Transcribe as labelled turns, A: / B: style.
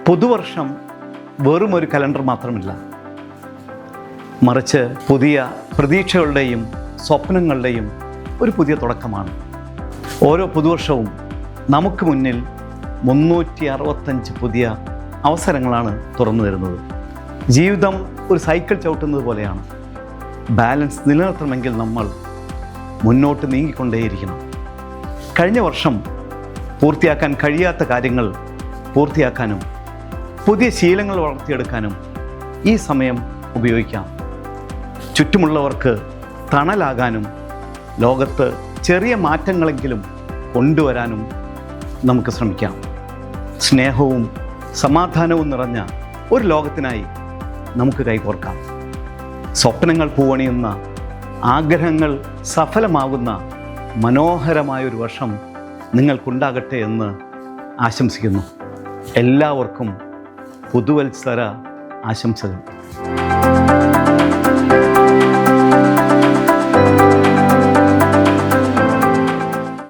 A: പുതുവർഷം വെറും ഒരു കലണ്ടർ മാത്രമില്ല, മറിച്ച് പുതിയ പ്രതീക്ഷകളുടെയും സ്വപ്നങ്ങളുടെയും ഒരു പുതിയ തുടക്കമാണ്. ഓരോ പുതുവർഷവും നമുക്ക് മുന്നിൽ 365 പുതിയ അവസരങ്ങളാണ് തുറന്നു തരുന്നത്. ജീവിതം ഒരു സൈക്കിൾ ചവിട്ടുന്നത് പോലെയാണ്. ബാലൻസ് നിലനിർത്തണമെങ്കിൽ നമ്മൾ മുന്നോട്ട് നീങ്ങിക്കൊണ്ടേയിരിക്കണം. കഴിഞ്ഞ വർഷം പൂർത്തിയാക്കാൻ കഴിയാത്ത കാര്യങ്ങൾ പൂർത്തിയാക്കാനും പുതിയ ശീലങ്ങൾ വളർത്തിയെടുക്കാനും ഈ സമയം ഉപയോഗിക്കാം. ചുറ്റുമുള്ളവർക്ക് തണലാകാനും ലോകത്ത് ചെറിയ മാറ്റങ്ങളെങ്കിലും കൊണ്ടുവരാനും നമുക്ക് ശ്രമിക്കാം. സ്നേഹവും സമാധാനവും നിറഞ്ഞ ഒരു ലോകത്തിനായി നമുക്ക് കൈകോർക്കാം. സ്വപ്നങ്ങൾ പൂവണിയുന്ന, ആഗ്രഹങ്ങൾ സഫലമാകുന്ന മനോഹരമായൊരു വർഷം നിങ്ങൾക്കുണ്ടാകട്ടെ എന്ന് ആശംസിക്കുന്നു. എല്ലാവർക്കും പുതുവത്സര ആശംസകൾ.